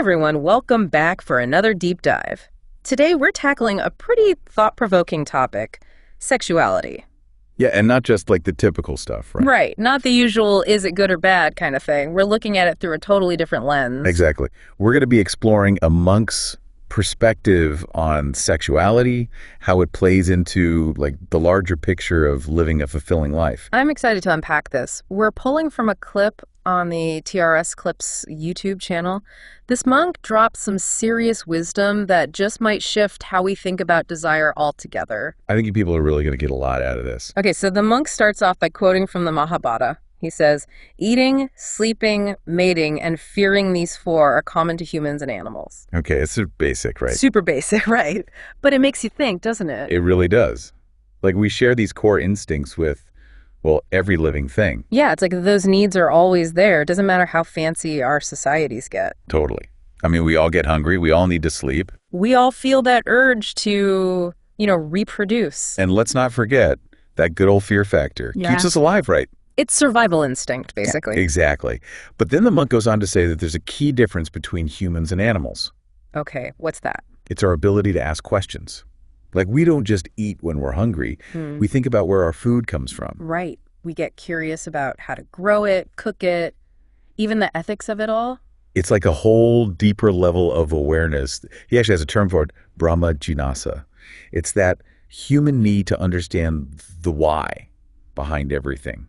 everyone, welcome back for another deep dive. Today we're tackling a pretty thought-provoking topic, sexuality. Yeah, and not just like the typical stuff, right? Right, not the usual is it good or bad kind of thing. We're looking at it through a totally different lens. Exactly. We're going to be exploring a monk's perspective on sexuality, how it plays into like the larger picture of living a fulfilling life. I'm excited to unpack this. We're pulling from a clip on the TRS Clips YouTube channel. This monk drops some serious wisdom that just might shift how we think about desire altogether. I think you people are really going to get a lot out of this. Okay, so the monk starts off by quoting from the Mahabharata. He says, eating, sleeping, mating, and fearing these four are common to humans and animals. Okay, it's basic, right? Super basic, right? But it makes you think, doesn't it? It really does. Like we share these core instincts with, well, every living thing. Yeah, it's like those needs are always there. It doesn't matter how fancy our societies get. Totally. I mean, we all get hungry. We all need to sleep. We all feel that urge to, reproduce. And let's not forget that good old fear factor. Yeah. Keeps us alive, right? It's survival instinct, basically. Exactly. But then the monk goes on to say that there's a key difference between humans and animals. Okay, what's that? It's our ability to ask questions. Like we don't just eat when we're hungry. We think about where our food comes from. Right. We get curious about how to grow it, cook it, even the ethics of it all. It's like a whole deeper level of awareness. He actually has a term for it, Brahma Jinasa. It's that human need to understand the why behind everything,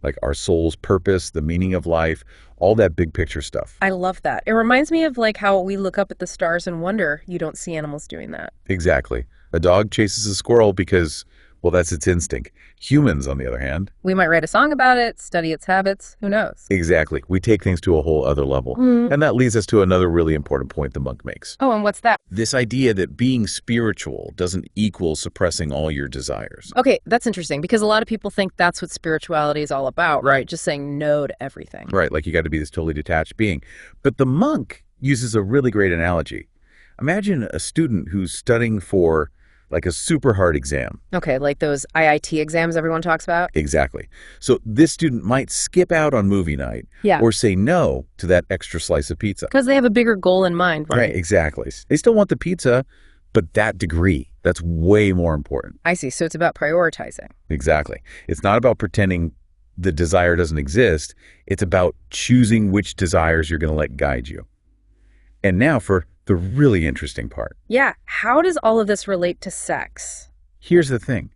like our soul's purpose, the meaning of life, all that big picture stuff. I love that. It reminds me of like how we look up at the stars and wonder. You don't see animals doing that. Exactly. A dog chases a squirrel because, well, that's its instinct. Humans, on the other hand. We might write a song about it, study its habits. Who knows? Exactly. We take things to a whole other level. And that leads us to another really important point the monk makes. Oh, and what's that? This idea that being spiritual doesn't equal suppressing all your desires. Okay, that's interesting because a lot of people think that's what spirituality is all about, right? Just saying no to everything. Right, like you got to be this totally detached being. But the monk uses a really great analogy. Imagine a student who's studying for like a super hard exam. Okay, like those IIT exams everyone talks about? Exactly. So this student might skip out on movie night or say no to that extra slice of pizza. Because they have a bigger goal in mind, right? Right, exactly. They still want the pizza, but that degree, that's way more important. I see. So it's about prioritizing. Exactly. It's not about pretending the desire doesn't exist. It's about choosing which desires you're going to let guide you. And now for the really interesting part. Yeah. How does all of this relate to sex? Here's the thing.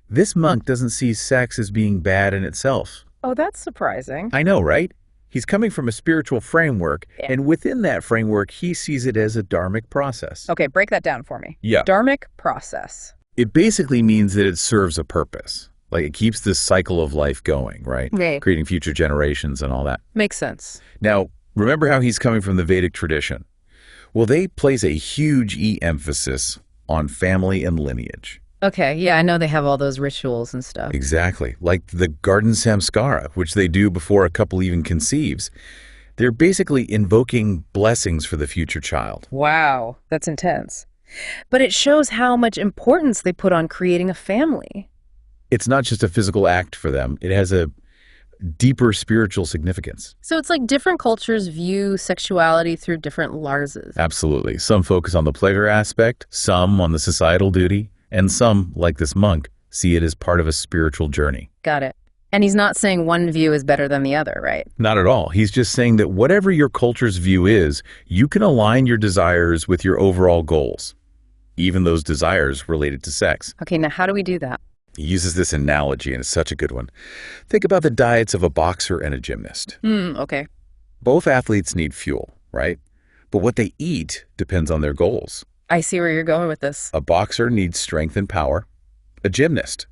This monk doesn't see sex as being bad in itself. Oh, that's surprising. I know, right? He's coming from a spiritual framework, and within that framework, he sees it as a dharmic process. Okay, break that down for me. Yeah. Dharmic process. It basically means that it serves a purpose. Like it keeps this cycle of life going, right? Right. Creating future generations and all that. Makes sense. Now, remember how he's coming from the Vedic tradition? Well, they place a huge emphasis on family and lineage. Okay, yeah, I know they have all those rituals and stuff. Exactly. Like the garden samskara, which they do before a couple even conceives. They're basically invoking blessings for the future child. Wow, that's intense. But it shows how much importance they put on creating a family. It's not just a physical act for them. It has a deeper spiritual significance. So it's like different cultures view sexuality through different lenses. Absolutely. Some focus on the pleasure aspect, some on the societal duty, and some, like this monk, see it as part of a spiritual journey. Got it. And he's not saying one view is better than the other, right? Not at all. He's just saying that whatever your culture's view is, you can align your desires with your overall goals, even those desires related to sex. Okay, now how do we do that? He uses this analogy, and it's such a good one. Think about the diets of a boxer and a gymnast. Okay. Both athletes need fuel, right? But what they eat depends on their goals. I see where you're going with this. A boxer needs strength and power. A gymnast,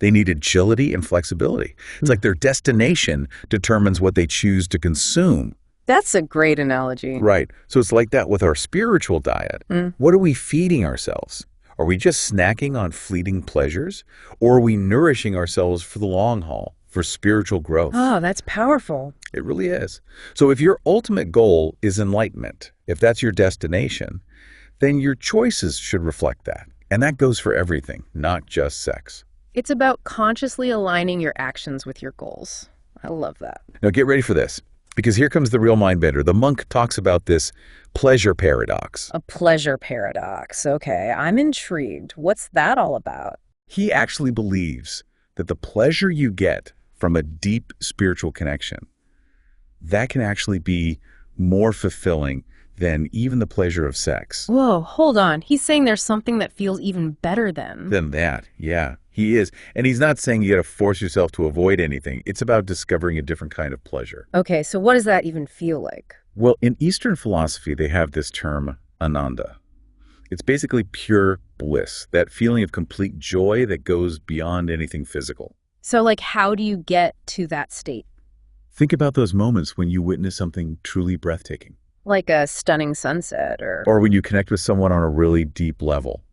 they need agility and flexibility. It's like their destination determines what they choose to consume. That's a great analogy. Right. So it's like that with our spiritual diet. What are we feeding ourselves? Are we just snacking on fleeting pleasures? Or are we nourishing ourselves for the long haul, for spiritual growth? Oh, that's powerful. It really is. So if your ultimate goal is enlightenment, if that's your destination, then your choices should reflect that. And that goes for everything, not just sex. It's about consciously aligning your actions with your goals. I love that. Now get ready for this. Because here comes the real mind bender. The monk talks about this pleasure paradox. A pleasure paradox. Okay, I'm intrigued. What's that all about? He actually believes that the pleasure you get from a deep spiritual connection, that can actually be more fulfilling than even the pleasure of sex. Whoa, hold on. He's saying there's something that feels even better then. Than that, yeah, he is. And he's not saying you got to force yourself to avoid anything. It's about discovering a different kind of pleasure. Okay, so what does that even feel like? Well, in Eastern philosophy, they have this term, ananda. It's basically pure bliss, that feeling of complete joy that goes beyond anything physical. So, like, how do you get to that state? Think about those moments when you witness something truly breathtaking. Like a stunning sunset or... Or when you connect with someone on a really deep level,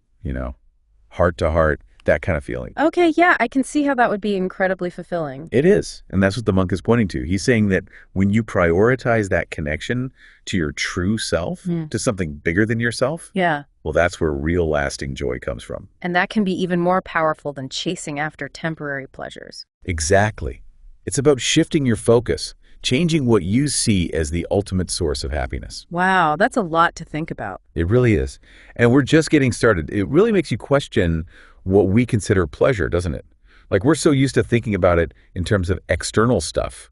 heart to heart, that kind of feeling. Okay, yeah, I can see how that would be incredibly fulfilling. It is. And that's what the monk is pointing to. He's saying that when you prioritize that connection to your true self, to something bigger than yourself, Yeah. well, that's where real lasting joy comes from. And that can be even more powerful than chasing after temporary pleasures. Exactly. It's about shifting your focus, changing what you see as the ultimate source of happiness. Wow, that's a lot to think about. It really is. And we're just getting started. It really makes you question what we consider pleasure, doesn't it? Like, we're so used to thinking about it in terms of external stuff,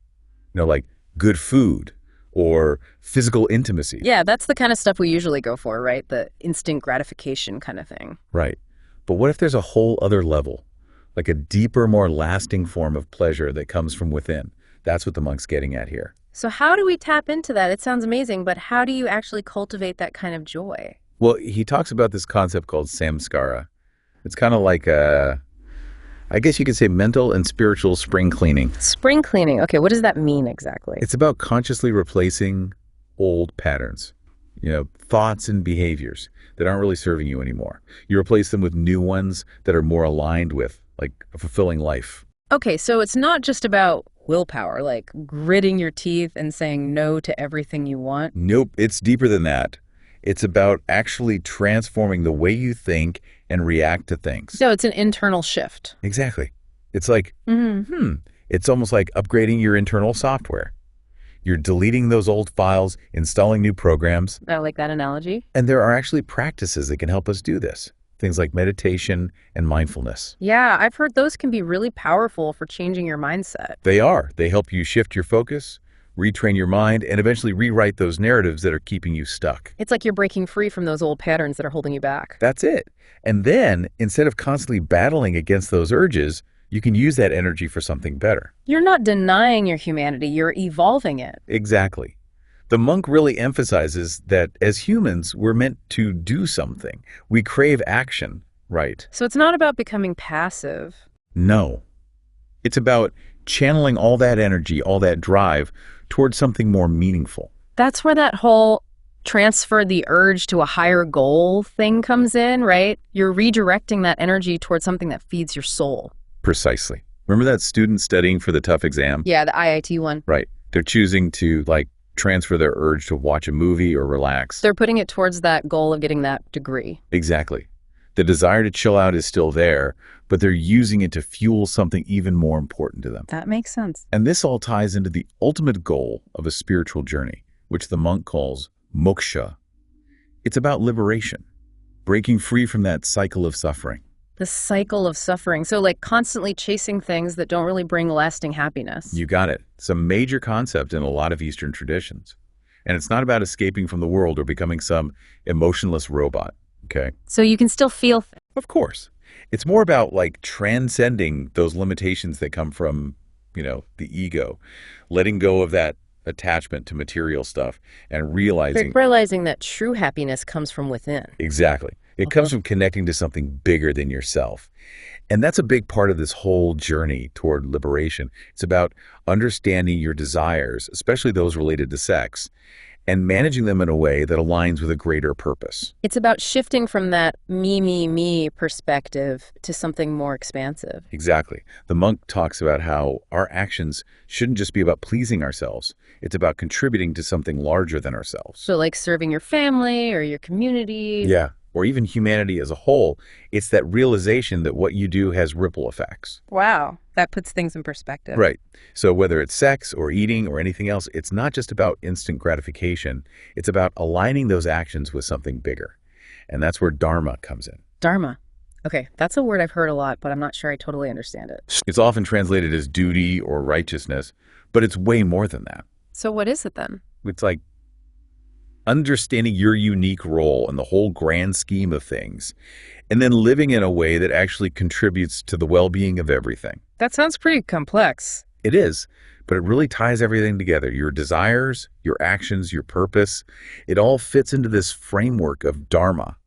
like good food or physical intimacy. Yeah, that's the kind of stuff we usually go for, right? The instant gratification kind of thing. Right. But what if there's a whole other level, like a deeper, more lasting form of pleasure that comes from within? That's what the monk's getting at here. So how do we tap into that? It sounds amazing, but how do you actually cultivate that kind of joy? Well, he talks about this concept called samskara. It's kind of like I guess you could say mental and spiritual spring cleaning. Spring cleaning. Okay, what does that mean exactly? It's about consciously replacing old patterns, thoughts and behaviors that aren't really serving you anymore. You replace them with new ones that are more aligned with, like, a fulfilling life. Okay, so it's not just about willpower, like gritting your teeth and saying no to everything you want. Nope, it's deeper than that. It's about actually transforming the way you think and react to things. So it's an internal shift. Exactly. It's like, it's almost like upgrading your internal software. You're deleting those old files, installing new programs. I like that analogy. And there are actually practices that can help us do this. Things like meditation and mindfulness. Yeah, I've heard those can be really powerful for changing your mindset. They are. They help you shift your focus, retrain your mind, and eventually rewrite those narratives that are keeping you stuck. It's like you're breaking free from those old patterns that are holding you back. That's it. And then, instead of constantly battling against those urges, you can use that energy for something better. You're not denying your humanity, you're evolving it. Exactly. The monk really emphasizes that as humans, we're meant to do something. We crave action, right? So it's not about becoming passive. No. It's about channeling all that energy, all that drive, towards something more meaningful. That's where that whole transfer the urge to a higher goal thing comes in, right? You're redirecting that energy towards something that feeds your soul. Precisely. Remember that student studying for the tough exam? Yeah, the IIT one. Right. They're choosing to, transfer their urge to watch a movie or relax. They're putting it towards that goal of getting that degree. Exactly. The desire to chill out is still there, but they're using it to fuel something even more important to them. That makes sense. And this all ties into the ultimate goal of a spiritual journey, which the monk calls moksha. It's about liberation, breaking free from that cycle of suffering. The cycle of suffering. So like constantly chasing things that don't really bring lasting happiness. You got it. It's a major concept in a lot of Eastern traditions. And it's not about escaping from the world or becoming some emotionless robot, okay? So you can still feel things. Of course. It's more about transcending those limitations that come from, the ego, letting go of that attachment to material stuff and realizing Realizing that true happiness comes from within. Exactly. It comes from connecting to something bigger than yourself. And that's a big part of this whole journey toward liberation. It's about understanding your desires, especially those related to sex, and managing them in a way that aligns with a greater purpose. It's about shifting from that me perspective to something more expansive. Exactly. The monk talks about how our actions shouldn't just be about pleasing ourselves. It's about contributing to something larger than ourselves. So like serving your family or your community. Yeah. or even humanity as a whole, it's that realization that what you do has ripple effects. Wow, that puts things in perspective. Right. So whether it's sex or eating or anything else, it's not just about instant gratification. It's about aligning those actions with something bigger. And that's where dharma comes in. Dharma. Okay, that's a word I've heard a lot, but I'm not sure I totally understand it. It's often translated as duty or righteousness, but it's way more than that. So what is it then? It's like understanding your unique role in the whole grand scheme of things, and then living in a way that actually contributes to the well-being of everything. That sounds pretty complex. It is, but it really ties everything together. Your desires, your actions, your purpose, it all fits into this framework of dharma,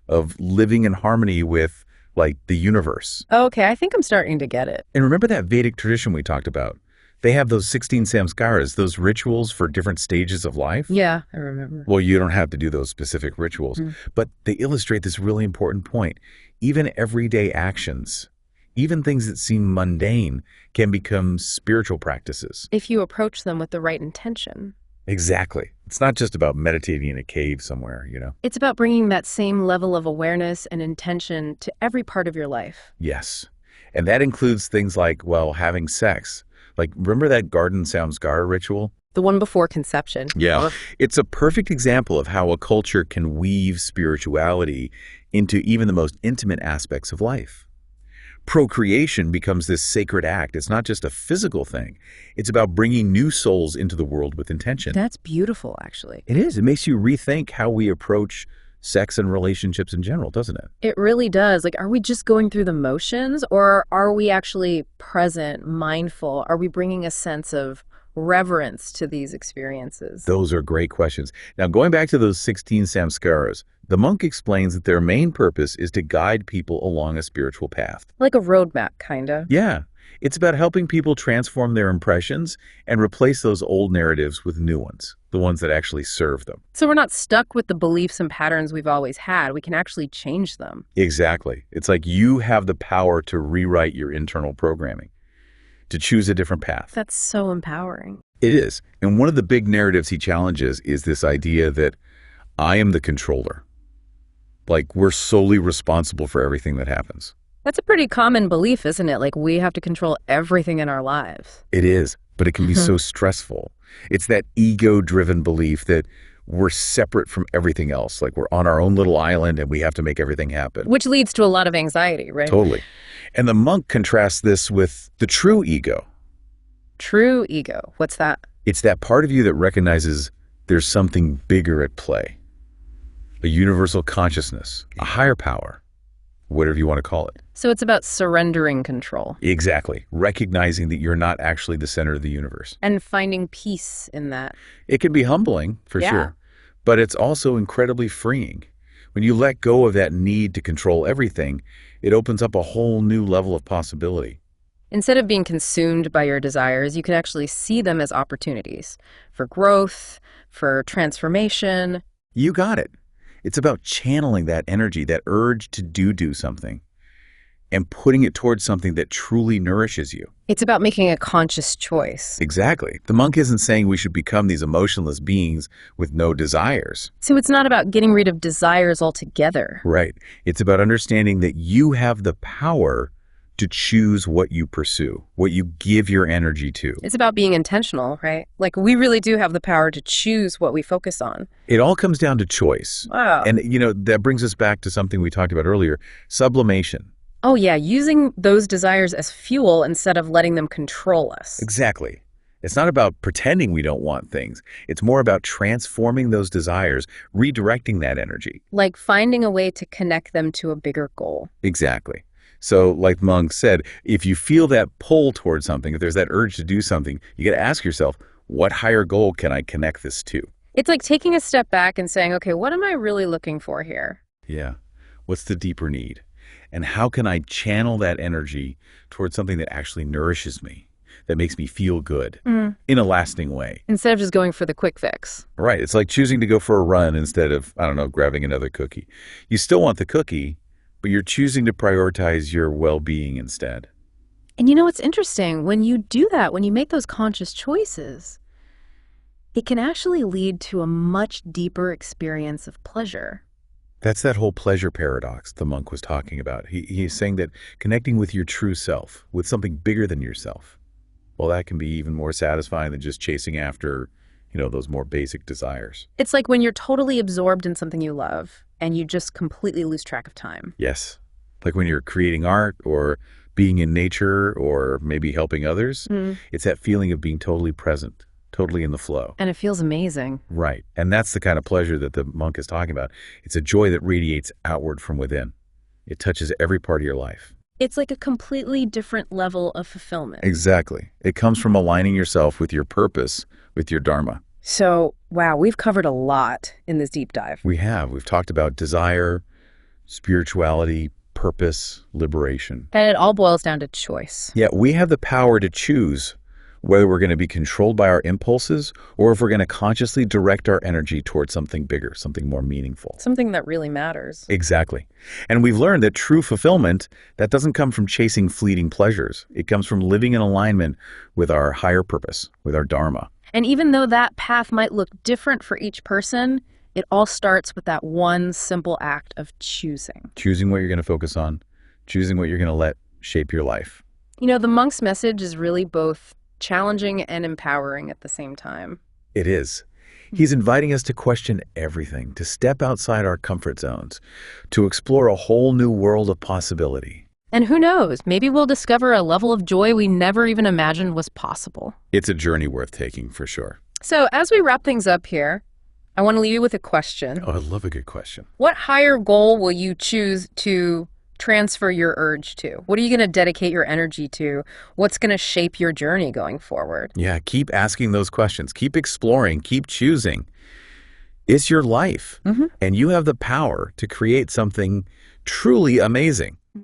of living in harmony with, like, the universe. Okay, I think I'm starting to get it. And remember that Vedic tradition we talked about? They have those 16 samskaras, those rituals for different stages of life. Yeah, I remember. Well, you don't have to do those specific rituals, but they illustrate this really important point. Even everyday actions, even things that seem mundane, can become spiritual practices. If you approach them with the right intention. Exactly. It's not just about meditating in a cave somewhere, you know? It's about bringing that same level of awareness and intention to every part of your life. Yes. And that includes things like, well, having sex. Like, remember that garden samskara ritual? The one before conception. Yeah. It's a perfect example of how a culture can weave spirituality into even the most intimate aspects of life. Procreation becomes this sacred act. It's not just a physical thing. It's about bringing new souls into the world with intention. That's beautiful, actually. It is. It makes you rethink how we approach sex and relationships in general, doesn't it? It really does. Like, are we just going through the motions, or are we actually present, mindful? Are we bringing a sense of reverence to these experiences? Those are great questions. Now, going back to those 16 samskaras, the monk explains that their main purpose is to guide people along a spiritual path. Like a roadmap, kind of. Yeah. It's about helping people transform their impressions and replace those old narratives with new ones, the ones that actually serve them. So we're not stuck with the beliefs and patterns we've always had. We can actually change them. Exactly. It's like you have the power to rewrite your internal programming, to choose a different path. That's so empowering. It is. And one of the big narratives he challenges is this idea that I am the controller. Like, we're solely responsible for everything that happens. That's a pretty common belief, isn't it? Like, we have to control everything in our lives. It is, but it can be so stressful. It's that ego-driven belief that we're separate from everything else. Like, we're on our own little island and we have to make everything happen. Which leads to a lot of anxiety, right? Totally. And the monk contrasts this with the true ego. True ego. What's that? It's that part of you that recognizes there's something bigger at play. A universal consciousness, a higher power, whatever you want to call it. So it's about surrendering control. Exactly. Recognizing that you're not actually the center of the universe. And finding peace in that. It can be humbling, for sure, but it's also incredibly freeing. When you let go of that need to control everything, it opens up a whole new level of possibility. Instead of being consumed by your desires, you can actually see them as opportunities for growth, for transformation. You got it. It's about channeling that energy, that urge to do something, and putting it towards something that truly nourishes you. It's about making a conscious choice. Exactly. The monk isn't saying we should become these emotionless beings with no desires. So it's not about getting rid of desires altogether. Right. It's about understanding that you have the power to choose what you pursue, what you give your energy to. It's about being intentional, right? Like, we really do have the power to choose what we focus on. It all comes down to choice. Wow. And, that brings us back to something we talked about earlier, sublimation. Oh, yeah, using those desires as fuel instead of letting them control us. Exactly. It's not about pretending we don't want things. It's more about transforming those desires, redirecting that energy. Like finding a way to connect them to a bigger goal. Exactly. So like Monk said, if you feel that pull towards something, if there's that urge to do something, you got to ask yourself, what higher goal can I connect this to? It's like taking a step back and saying, okay, what am I really looking for here? Yeah. What's the deeper need? And how can I channel that energy towards something that actually nourishes me, that makes me feel good in a lasting way? Instead of just going for the quick fix. Right. It's like choosing to go for a run instead of, I don't know, grabbing another cookie. You still want the cookie, but you're choosing to prioritize your well-being instead. And you know what's interesting? When you do that, when you make those conscious choices, it can actually lead to a much deeper experience of pleasure. That's that whole pleasure paradox the monk was talking about. He's saying that connecting with your true self, with something bigger than yourself, well, that can be even more satisfying than just chasing after, those more basic desires. It's like when you're totally absorbed in something you love and you just completely lose track of time. Yes. Like when you're creating art or being in nature or maybe helping others, it's that feeling of being totally present, totally in the flow. And it feels amazing. Right. And that's the kind of pleasure that the monk is talking about. It's a joy that radiates outward from within. It touches every part of your life. It's like a completely different level of fulfillment. Exactly. It comes from aligning yourself with your purpose, with your dharma. So, wow, we've covered a lot in this deep dive. We have. We've talked about desire, spirituality, purpose, liberation. And it all boils down to choice. Yeah, we have the power to choose whether we're going to be controlled by our impulses or if we're going to consciously direct our energy towards something bigger, something more meaningful. Something that really matters. Exactly. And we've learned that true fulfillment, that doesn't come from chasing fleeting pleasures. It comes from living in alignment with our higher purpose, with our dharma. And even though that path might look different for each person, it all starts with that one simple act of choosing. Choosing what you're going to focus on, choosing what you're going to let shape your life. The monk's message is really both challenging and empowering at the same time. It is. He's inviting us to question everything, to step outside our comfort zones, to explore a whole new world of possibility. And who knows, maybe we'll discover a level of joy we never even imagined was possible. It's a journey worth taking, for sure. So as we wrap things up here, I want to leave you with a question. Oh, I love a good question. What higher goal will you choose to transfer your urge to? What are you going to dedicate your energy to? What's going to shape your journey going forward? Yeah, keep asking those questions. Keep exploring. Keep choosing. It's your life, and you have the power to create something truly amazing.